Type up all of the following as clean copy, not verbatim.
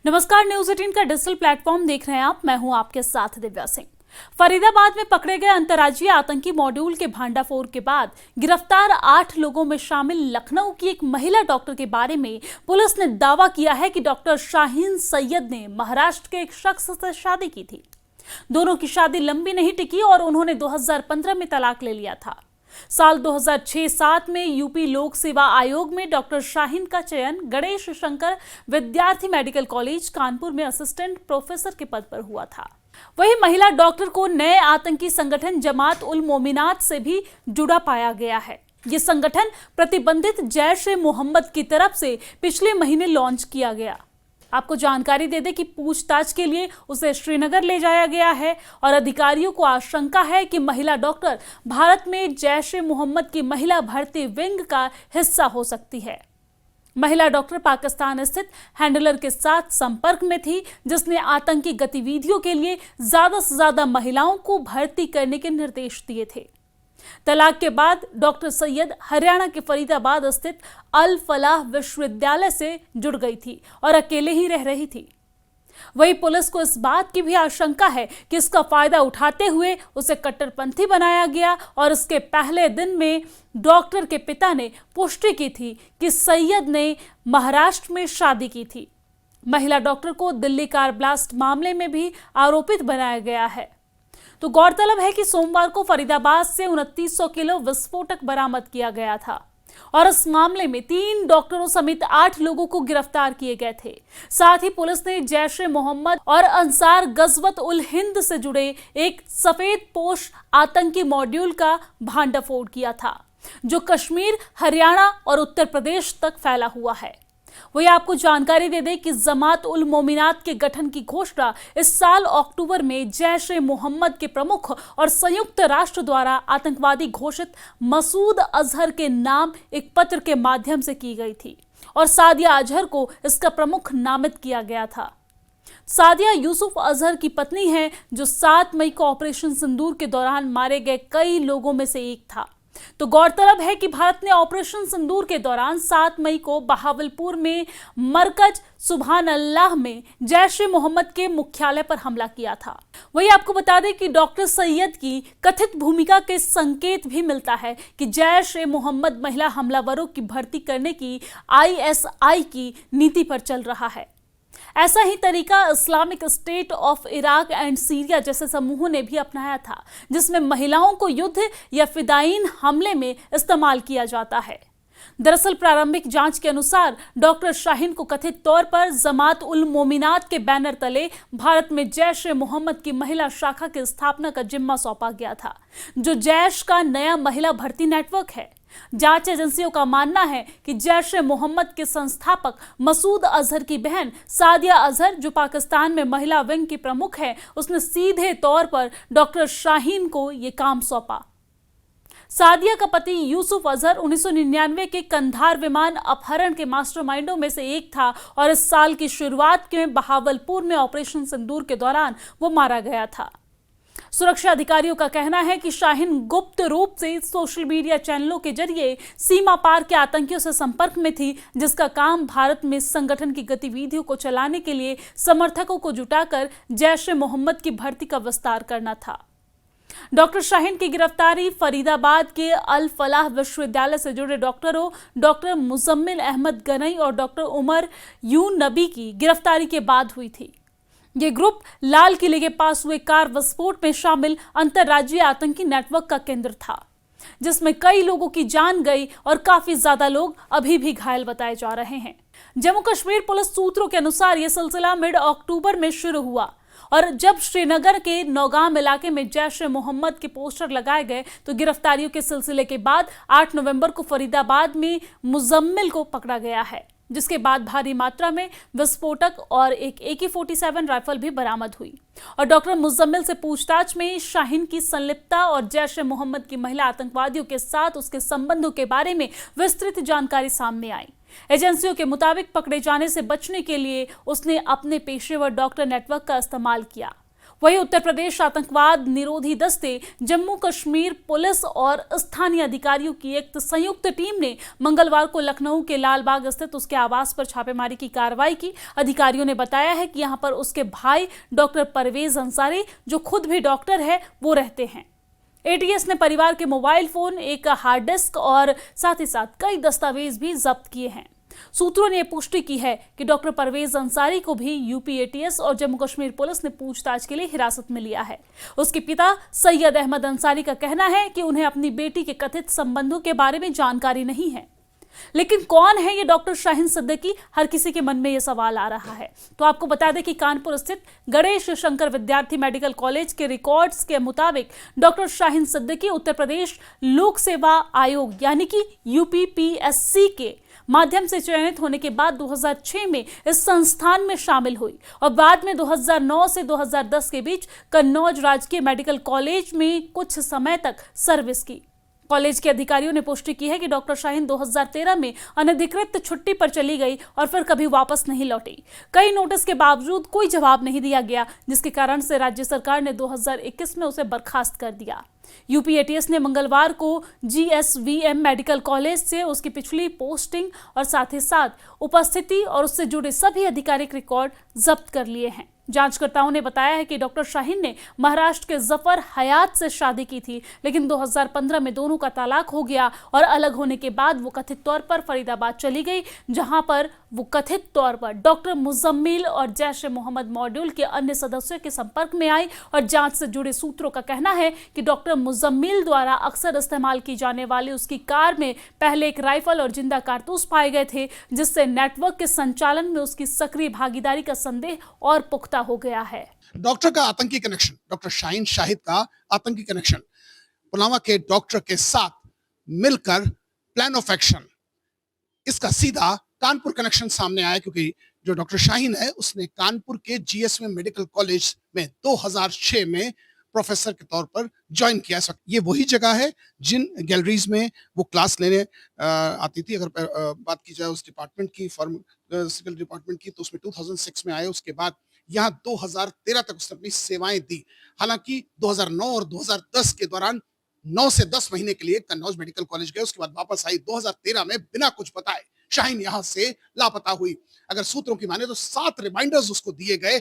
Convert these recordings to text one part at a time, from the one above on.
नमस्कार, न्यूज 18 का digital platform देख रहे हैं आप। मैं हूं आपके साथ दिव्या सिंह। फरीदाबाद में पकड़े गए अंतर्राज्यीय आतंकी मॉड्यूल के भांडाफोड़ के बाद गिरफ्तार 8 लोगों में शामिल लखनऊ की एक महिला डॉक्टर के बारे में पुलिस ने दावा किया है कि डॉक्टर शाहीन सैयद ने महाराष्ट्र के एक शख्स से शादी की थी। दोनों की शादी लंबी नहीं टिकी और उन्होंने 2015 में तलाक ले लिया था। साल 2006-07 में यूपी लोक सेवा आयोग में डॉक्टर शाहीन का चयन गणेश शंकर विद्यार्थी मेडिकल कॉलेज कानपुर में असिस्टेंट प्रोफेसर के पद पर हुआ था। वही महिला डॉक्टर को नए आतंकी संगठन जमात उल मोमिनात से भी जुड़ा पाया गया है। ये संगठन प्रतिबंधित जैश ए मोहम्मद की तरफ से पिछले महीने लॉन्च किया गया। आपको जानकारी दे दें कि पूछताछ के लिए उसे श्रीनगर ले जाया गया है और अधिकारियों को आशंका है कि महिला डॉक्टर भारत में जैश ए मोहम्मद की महिला भर्ती विंग का हिस्सा हो सकती है। महिला डॉक्टर पाकिस्तान स्थित हैंडलर के साथ संपर्क में थी, जिसने आतंकी गतिविधियों के लिए ज्यादा से ज्यादा महिलाओं को भर्ती करने के निर्देश दिए थे। तलाक के बाद डॉक्टर सैयद हरियाणा के फरीदाबाद स्थित अल फलाह विश्वविद्यालय से जुड़ गई थी और अकेले ही रह रही थी। वहीं पुलिस को इस बात की भी आशंका है कि इसका फायदा उठाते हुए उसे कट्टरपंथी बनाया गया और इसके पहले दिन में डॉक्टर के पिता ने पुष्टि की थी कि सैयद ने महाराष्ट्र में शादी की थी। महिला डॉक्टर को दिल्ली कार ब्लास्ट मामले में भी आरोपित बनाया गया है। तो गौरतलब है कि सोमवार को फरीदाबाद से 2900 किलो विस्फोटक बरामद किया गया था और इस मामले में 3 डॉक्टरों समेत 8 लोगों को गिरफ्तार किए गए थे। साथ ही पुलिस ने जैश ए मोहम्मद और अंसार गजवत उल हिंद से जुड़े एक सफेद पोश आतंकी मॉड्यूल का भांडाफोड़ किया था, जो कश्मीर, हरियाणा और उत्तर प्रदेश तक फैला हुआ है। वही आपको जानकारी दे दें कि जमात उल मोमिनात के गठन की घोषणा इस साल अक्टूबर में जैश ए मोहम्मद के प्रमुख और संयुक्त राष्ट्र द्वारा आतंकवादी घोषित मसूद अजहर के नाम एक पत्र के माध्यम से की गई थी और सादिया अजहर को इसका प्रमुख नामित किया गया था। सादिया यूसुफ अजहर की पत्नी है, जो 7 मई को ऑपरेशन सिंदूर के दौरान मारे गए कई लोगों में से एक था। तो गौरतलब है कि भारत ने ऑपरेशन सिंदूर के दौरान 7 मई को बहावलपुर में मरकज सुभान अल्लाह में जैश ए मोहम्मद के मुख्यालय पर हमला किया था। वही आपको बता दें कि डॉक्टर सैयद की कथित भूमिका के संकेत भी मिलता है कि जैश ए मोहम्मद महिला हमलावरों की भर्ती करने की ISI की नीति पर चल रहा है। ऐसा ही तरीका Islamic state of Iraq and Syria जैसे समूहों ने भी अपनाया था, जिसमें महिलाओं को युद्ध या फिदायीन हमले में इस्तेमाल किया जाता है। दरअसल प्रारंभिक जांच के अनुसार डॉक्टर शाहीन को कथित तौर पर जमात उल मोमिनात के बैनर तले भारत में जैश ए मोहम्मद की महिला शाखा की स्थापना का जिम्मा सौंपा गया था, जो जैश का नया महिला भर्ती नेटवर्क है। जांच एजेंसियों का मानना है कि जैश ए मोहम्मद के संस्थापक मसूद अजहर की बहन सादिया अजहर, जो पाकिस्तान में महिला विंग की प्रमुख है, उसने सीधे तौर पर डॉक्टर शाहीन को यह काम सौंपा। सादिया का पति यूसुफ अजहर 1999 के कंधार विमान अपहरण के मास्टरमाइंडों में से एक था और इस साल की शुरुआत में बहावलपुर में ऑपरेशन सिंदूर के दौरान वो मारा गया था। सुरक्षा अधिकारियों का कहना है कि शाहीन गुप्त रूप से सोशल मीडिया चैनलों के जरिए सीमा पार के आतंकियों से संपर्क में थी, जिसका काम भारत में संगठन की गतिविधियों को चलाने के लिए समर्थकों को जुटाकर जैश ए मोहम्मद की भर्ती का विस्तार करना था। डॉक्टर शाहीन की गिरफ्तारी फरीदाबाद के अल फलाह विश्वविद्यालय से जुड़े डॉक्टरों डॉक्टर मुजम्मिल अहमद गनई और डॉक्टर उमर यून नबी की गिरफ्तारी के बाद हुई थी। ये ग्रुप लाल किले के पास हुए कार विस्फोट में शामिल अंतर्राज्यीय आतंकी नेटवर्क का केंद्र था, जिसमें कई लोगों की जान गई और काफी ज्यादा लोग अभी भी घायल बताए जा रहे हैं। जम्मू कश्मीर पुलिस सूत्रों के अनुसार यह सिलसिला मिड अक्टूबर में शुरू हुआ और जब श्रीनगर के नौगाम इलाके में जैश ए मोहम्मद के पोस्टर लगाए गए तो गिरफ्तारियों के सिलसिले के बाद 8 नवंबर को फरीदाबाद में मुजम्मिल को पकड़ा गया है, जिसके बाद भारी मात्रा में विस्फोटक और एक AK-47 राइफल भी बरामद हुई और डॉक्टर मुजम्मिल से पूछताछ में शाहीन की संलिप्तता और जैश ए मोहम्मद की महिला आतंकवादियों के साथ उसके संबंधों के बारे में विस्तृत जानकारी सामने आई। एजेंसियों के मुताबिक पकड़े जाने से बचने के लिए उसने अपने पेशेवर डॉक्टर नेटवर्क का इस्तेमाल किया। वहीं उत्तर प्रदेश आतंकवाद निरोधी दस्ते, जम्मू कश्मीर पुलिस और स्थानीय अधिकारियों की एक संयुक्त टीम ने मंगलवार को लखनऊ के लालबाग स्थित उसके आवास पर छापेमारी की कार्रवाई की। अधिकारियों ने बताया है कि यहां पर उसके भाई डॉक्टर परवेज अंसारी, जो खुद भी डॉक्टर है, वो रहते हैं। एटीएस ने परिवार के मोबाइल फोन, एक हार्ड डिस्क और साथ ही साथ कई दस्तावेज भी जब्त किए हैं। सूत्रों ने पुष्टि की है कि डॉक्टर परवेज अंसारी को भी यूपी एटीएस और जम्मू कश्मीर पुलिस ने पूछताछ के लिए हिरासत में लिया है। उसके पिता सैयद अहमद अंसारी का कहना है कि उन्हें अपनी बेटी के कथित संबंधों के बारे में जानकारी नहीं है। लेकिन कौन है ये डॉक्टर शाहीन सिद्दीकी, हर किसी के मन में ये सवाल आ रहा है। तो आपको बता दें कि कानपुर स्थित गणेश शंकर विद्यार्थी मेडिकल कॉलेज के रिकॉर्ड्स के मुताबिक डॉक्टर शाहीन सिद्दीकी उत्तर प्रदेश लोक सेवा आयोग यानी कि यूपीपीएससी के माध्यम से चयनित होने के बाद 2006 में इस संस्थान में शामिल हुई और बाद में 2009 से 2010 के बीच कन्नौज राजकीय मेडिकल कॉलेज में कुछ समय तक सर्विस की। कॉलेज के अधिकारियों ने पुष्टि की है कि डॉक्टर शाहीन 2013 में अनधिकृत छुट्टी पर चली गई और फिर कभी वापस नहीं लौटी। कई नोटिस के बावजूद कोई जवाब नहीं दिया गया, जिसके कारण से राज्य सरकार ने 2021 में उसे बर्खास्त कर दिया। यूपी एटीएस ने मंगलवार को जीएसवीएम मेडिकल कॉलेज से उसकी पिछली पोस्टिंग और साथ ही साथ उपस्थिति और उससे जुड़े सभी आधिकारिक रिकॉर्ड जब्त कर लिए हैं। जांचकर्ताओं ने बताया है कि डॉक्टर शाहीन ने महाराष्ट्र के जफर हयात से शादी की थी, लेकिन 2015 में दोनों का तलाक हो गया और अलग होने के बाद वो कथित तौर पर फरीदाबाद चली गई, जहां पर वो कथित तौर पर डॉक्टर मुजम्मिल और जैश ए मोहम्मद मॉड्यूल के अन्य सदस्यों के संपर्क में आई। और जांच से जुड़े सूत्रों का कहना है कि डॉक्टर मुजम्मिल द्वारा अक्सर इस्तेमाल की जाने वाली उसकी कार में पहले एक राइफल और जिंदा कारतूस पाए गए थे, जिससे नेटवर्क के संचालन में उसकी सक्रिय भागीदारी का संदेह और पुख्ता हो गया है। डॉक्टर का आतंकी कनेक्शन, डॉक्टर शाहीन शाहिद का आतंकी कनेक्शन पुलवामा के डॉक्टर के साथ मिलकर प्लान ऑफ एक्शन, इसका सीधा कानपुर कनेक्शन सामने आया, क्योंकि जो डॉक्टर शाहीन है उसने कानपुर के जीएसवी मेडिकल कॉलेज में 2006 में प्रोफेसर के तौर पर ज्वाइन किया। ये वही जगह है जिन गैलरीज में वो क्लास लेने आती थी। अगर बात की जाए उस डिपार्टमेंट की, फार्मास्यूटिकल डिपार्टमेंट की, तो उसमें 2006 में आए। उसके बाद यहाँ 2013 तक उसने अपनी सेवाएं दी। हालांकि 2009 और 2010 के दौरान 9 से 10 महीने के लिए कन्नौज मेडिकल कॉलेज गए, उसके बाद वापस आई। 2013 में बिना कुछ बताए शाहीन यहाँ से लापता हुई। अगर सूत्रों की माने तो 7 रिमाइंडर्स उसको दिए गए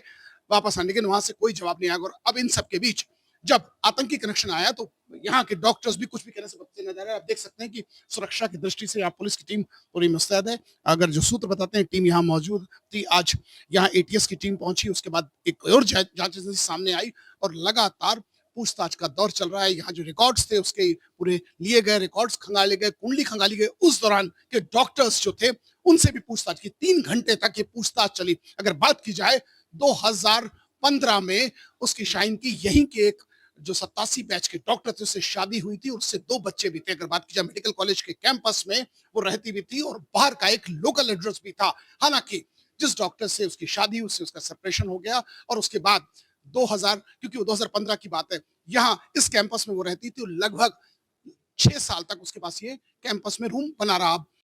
वापस आने के, वहां से कोई जवाब नहीं आया। और अब इन सब के बीच जब आतंकी कनेक्शन आया तो यहाँ के डॉक्टर्स भी कुछ भी कहने से बचते नजर आ रहे हैं। आप देख सकते हैं कि सुरक्षा की दृष्टि से यहाँ पुलिस की टीम पूरी मुस्तैद है। अगर जो सूत्र बताते हैं टीम यहाँ मौजूद थी, आज यहाँ एटीएस की टीम पहुंची, उसके बाद एक और जांच एजेंसी सामने आई और लगातार पूछताछ का दौर चल रहा है। यहाँ जो रिकॉर्ड्स थे उसके पूरे लिए गए, रिकॉर्ड्स खंगाले गए, कुंडली खंगाली गई। उस दौरान के डॉक्टर्स जो थे उनसे भी पूछताछ की। 3 घंटे तक ये पूछताछ चली। अगर बात की जाए 2015 में उसकी शाहीन की यहीं के एक जो 87 बैच के डॉक्टर थे उससे शादी हुई थी और उससे 2 बच्चे भी थे। अगर बात की जाए मेडिकल कॉलेज के कैंपस में वो रहती भी थी और बाहर का एक लोकल एड्रेस भी था। हालांकि जिस डॉक्टर से उसकी शादी हुई उससे उसका सेपरेशन हो गया और उसके बाद 2000, क्योंकि वो 2015 की बात है, यहाँ इस कैंपस में वो रहती थी और लगभग 6 साल तक उसके पास ये कैंपस में रूम बना रहा।